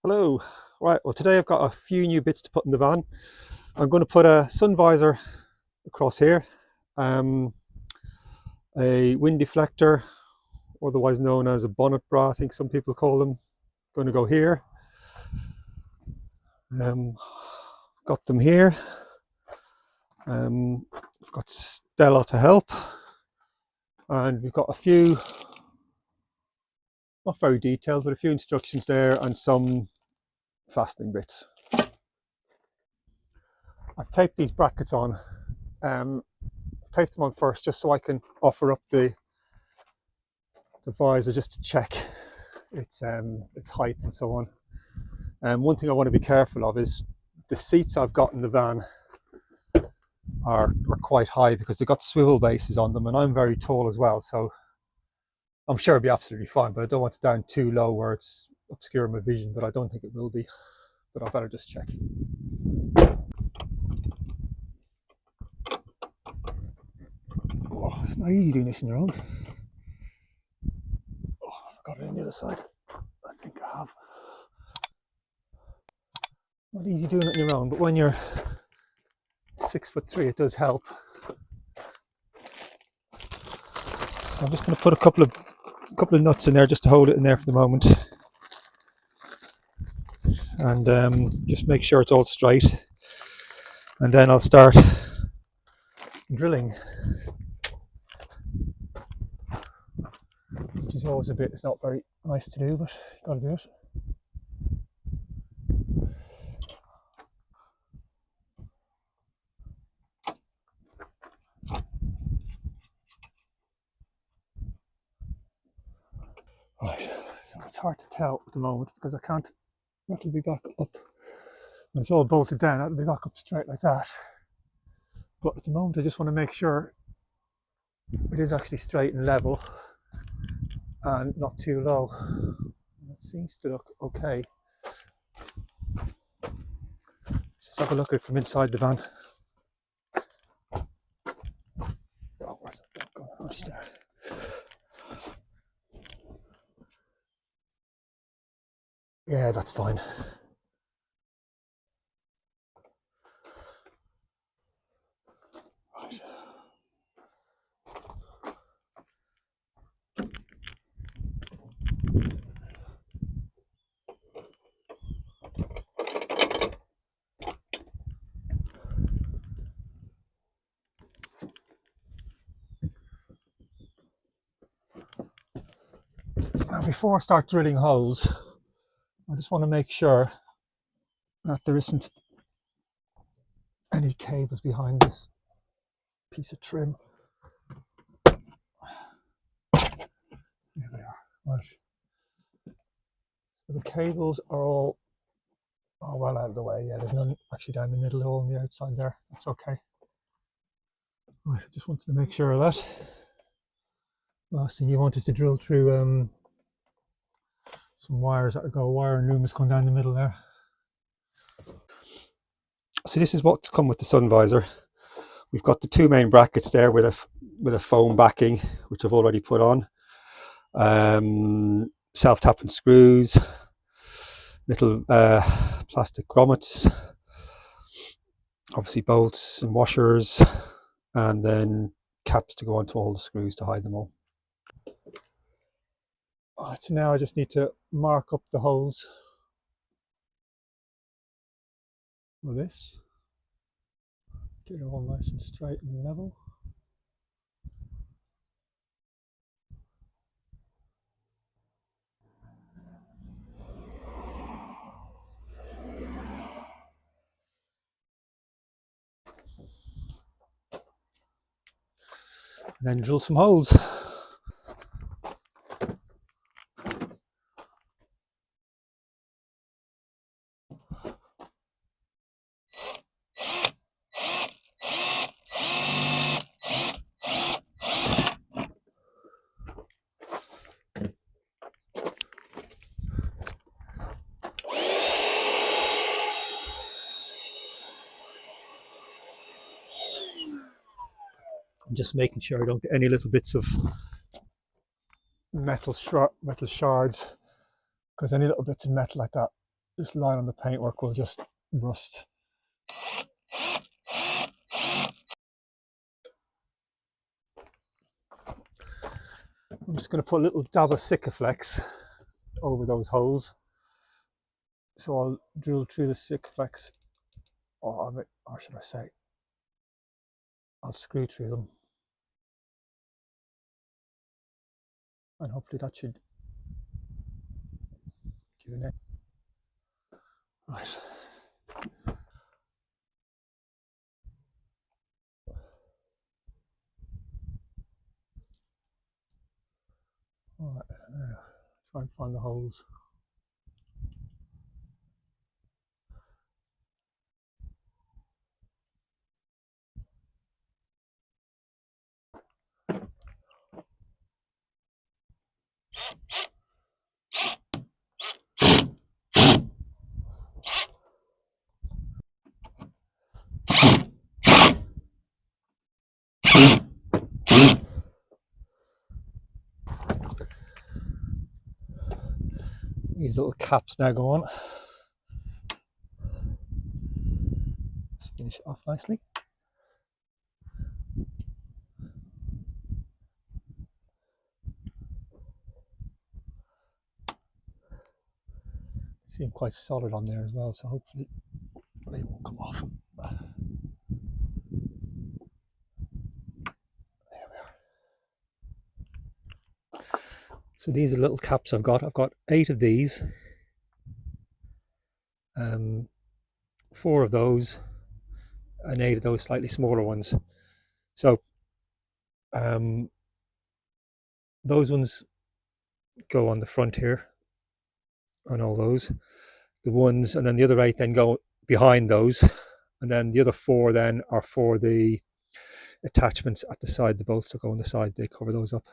Hello. Right, well today I've got a few new bits to put in the van. I'm going to put a sun visor across here, um, a wind deflector, otherwise known as a bonnet bra, I think some people call them, going to go here. Got them here. I've got Stella to help, and we've got a few, not very detailed, but a few instructions there and some fastening bits. I've taped these brackets on. Taped them on first just so I can offer up the visor just to check its height and so on. And one thing I want to be careful of is the seats I've got in the van are quite high because they've got swivel bases on them, and I'm very tall as well, so I'm sure it'll be absolutely fine, but I don't want it down too low where it's obscuring my vision, but I don't think it will be, but I better just check. Oh, it's not easy doing this on your own. Oh, I've got it on the other side. I think I have. Not easy doing it on your own, but when you're 6'3", it does help. So I'm just going to put a couple of nuts in there just to hold it in there for the moment, and just make sure it's all straight, and then I'll start drilling, which is always it's not very nice to do, but you've got to do it. Right, so it's hard to tell at the moment because I can't, that'll be back up, when it's all bolted down, that'll be back up straight like that. But at the moment I just want to make sure it is actually straight and level and not too low. It seems to look okay. Let's just have a look at it from inside the van. Oh, where's that going? Oh, just there. Yeah, that's fine. Right. Now, before I start drilling holes, I just want to make sure that there isn't any cables behind this piece of trim. There they are. Right. So the cables are all well out of the way. Yeah, there's none actually down the middle hole on the outside there. That's okay. Right, I just wanted to make sure of that. Last thing you want is to drill through some wires that go wire and loomis going down the middle there. So this is what's come with the sun visor. We've got the two main brackets there with a foam backing, which I've already put on. Self-tapping screws, little plastic grommets, obviously bolts and washers, and then caps to go onto all the screws to hide them all. Right, so now I just need to mark up the holes with this. Get it all nice and straight and level. And then drill some holes. I'm just making sure I don't get any little bits of metal shards, because any little bits of metal like that this line on the paintwork will just rust. I'm just going to put a little dab of Sikaflex over those holes. So I'll drill through the Sikaflex, or should I say, I'll screw through them. And hopefully that should give an end. Right. All right, try and find the holes. These little caps now go on. Let's finish it off nicely. Seem quite solid on there as well, so hopefully they won't come off. There we are. So these are little caps I've got. I've got 8 of these, 4 of those, and 8 of those slightly smaller ones. So those ones go on the front here, on all those. The ones, and then the other 8 then go behind those, and then the other 4 then are for the attachments at the side. The bolts that go on the side, they cover those up.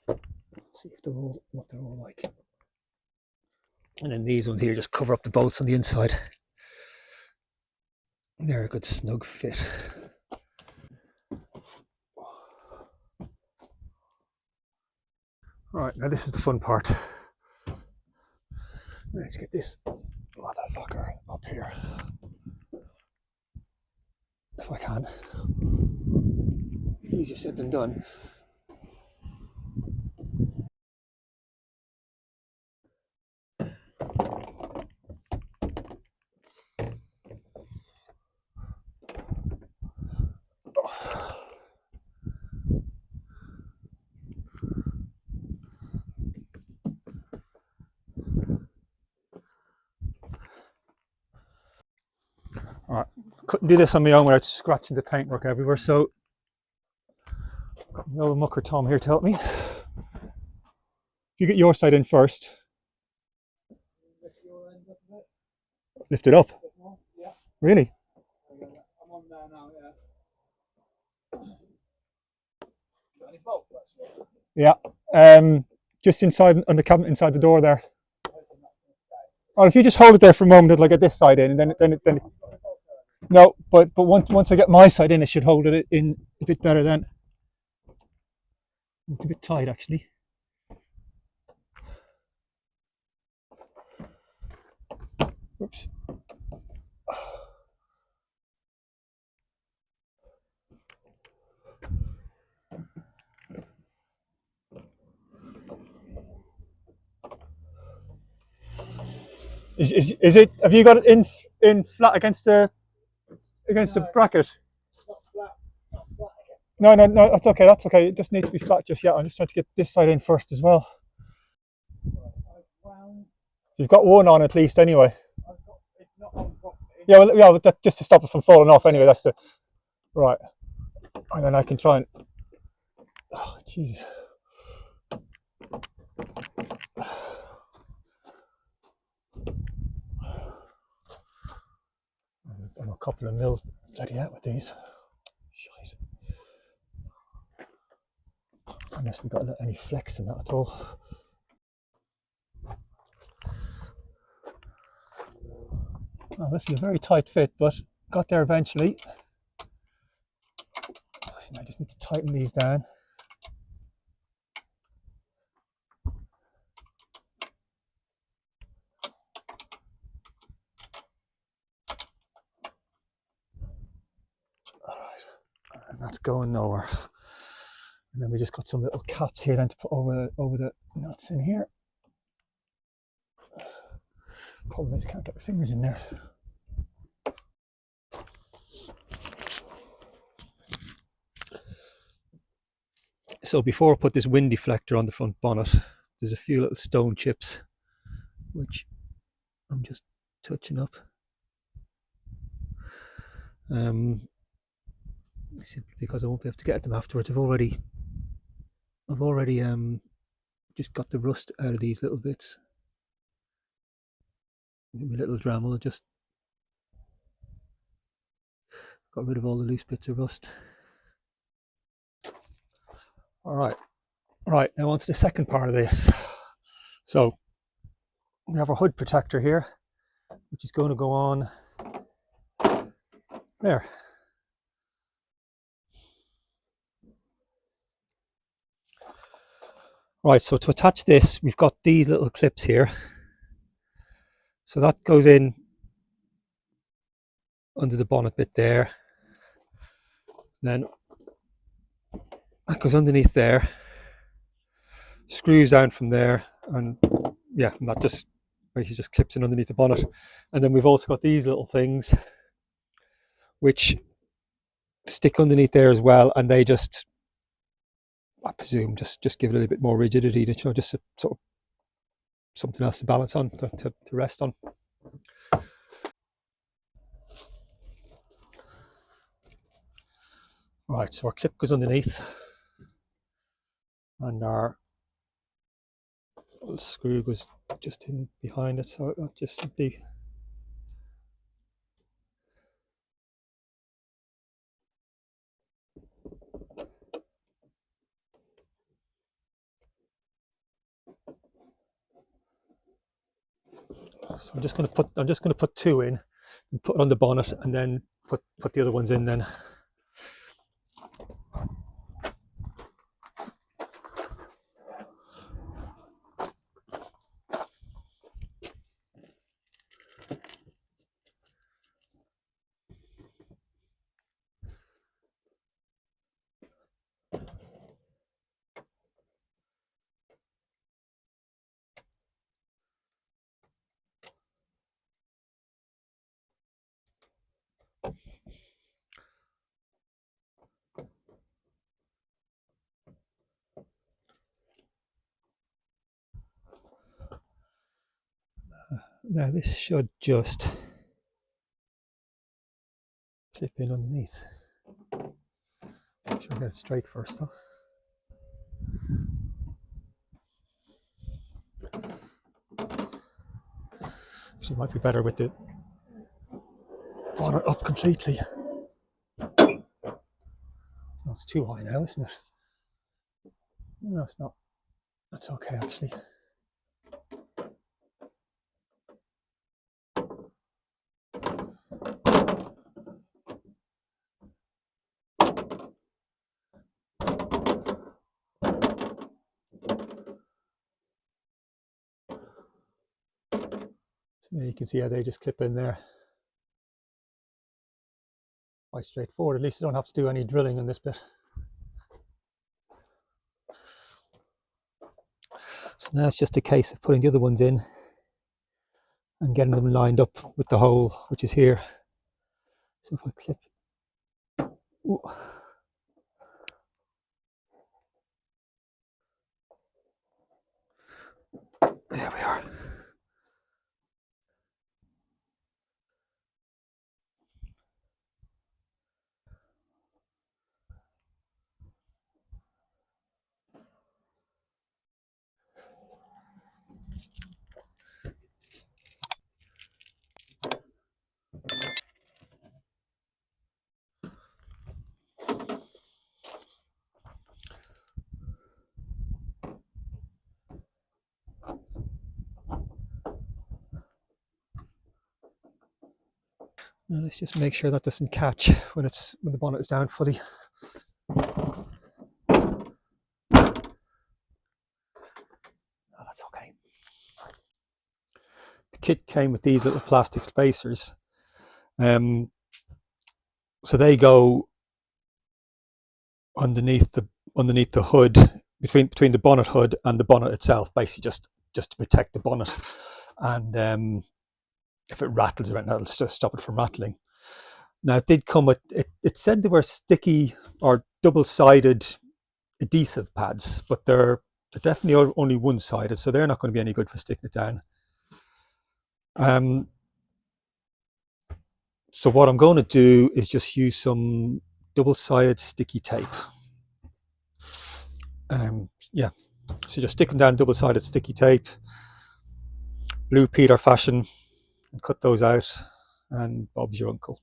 Let's see if they're all what they're all like. And then these ones here just cover up the bolts on the inside. They're a good snug fit. Alright, now this is the fun part. Let's get this motherfucker up here. If I can. Easier said than done. Alright, couldn't do this on my own without scratching the paintwork everywhere, so got no mucker Tom here to help me. You get your side in first. Lift it up? Yeah. Really? I'm on there now, yeah. Yeah. Just inside on the cabinet inside the door there. Oh, if you just hold it there for a moment, it'll get this side in, and then no, but once I get my side in, it should hold it in a bit better then. It's a bit tight actually. Oops. Is it? Have you got it in flat against the bracket? No, that's okay. That's okay. It just needs to be flat just yet. I'm just trying to get this side in first as well. You've got one on at least anyway. Yeah, well, yeah, but just to stop it from falling off anyway. That's the right. And then I can try and. Oh, jeez. I'm a couple of mils bloody out with these. Shite. Unless we've got any flex in that at all. Oh, this is a very tight fit, but got there eventually. I just need to tighten these down. All right, and that's going nowhere. And then we just got some little caps here then to put over the nuts in here. Problem is, can't get my fingers in there. So before I put this wind deflector on the front bonnet, there's a few little stone chips which I'm just touching up. Simply because I won't be able to get at them afterwards. I've already just got the rust out of these little bits. My little Dremel, I just got rid of all the loose bits of rust. Alright, now on to the second part of this. So we have our hood protector here, which is going to go on there. Right, so to attach this, we've got these little clips here. So that goes in under the bonnet bit there. Then that goes underneath there, screws down from there, and yeah, and that just basically just clips in underneath the bonnet. And then we've also got these little things which stick underneath there as well, and they just, I presume, just give it a little bit more rigidity, you know, just sort of something else to balance on, to rest on. Right, so our clip goes underneath, and our little screw goes just in behind it, so that just simply so I'm just going to put two in and put it on the bonnet, and then put the other ones in then. Now this should just clip in underneath. Make sure I get it straight first though. Actually, it might be better with the bonnet up completely. Oh, it's too high now, isn't it? No, it's not. That's okay actually. So you can see how they just clip in there. Quite straightforward. At least you don't have to do any drilling on this bit. So now it's just a case of putting the other ones in and getting them lined up with the hole which is here. So if I clip, ooh. There we are. Now let's just make sure that doesn't catch when the bonnet is down fully. kit came with these little plastic spacers. So they go underneath the hood, between the bonnet hood and the bonnet itself, basically just to protect the bonnet. And if it rattles around, that'll just stop it from rattling. Now it did come with it said they were sticky or double-sided adhesive pads, but they're definitely only one-sided, so they're not going to be any good for sticking it down. So what I'm going to do is just use some double-sided sticky tape. Yeah, so just stick them down double-sided sticky tape, Blue Peter fashion, and cut those out, and Bob's your uncle.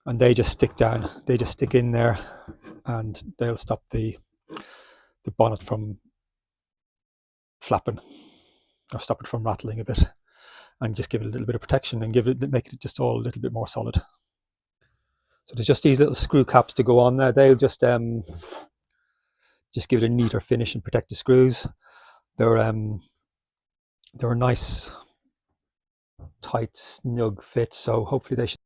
And they just stick down, they just stick in there, and they'll stop the bonnet from flapping, or stop it from rattling a bit, and just give it a little bit of protection and make it just all a little bit more solid. So there's just these little screw caps to go on there. They'll just give it a neater finish and protect the screws. They're a nice, tight, snug fit, so hopefully they should.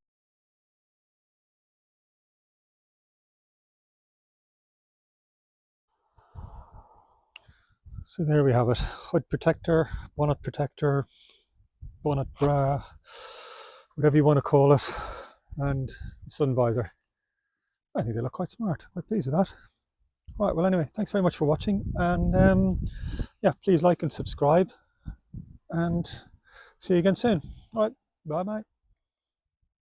So there we have it: hood protector, bonnet bra, whatever you want to call it, and sun visor. I think they look quite smart. Quite pleased with that. All right, well, anyway, thanks very much for watching, and yeah, please like and subscribe, and see you again soon. All right, bye bye.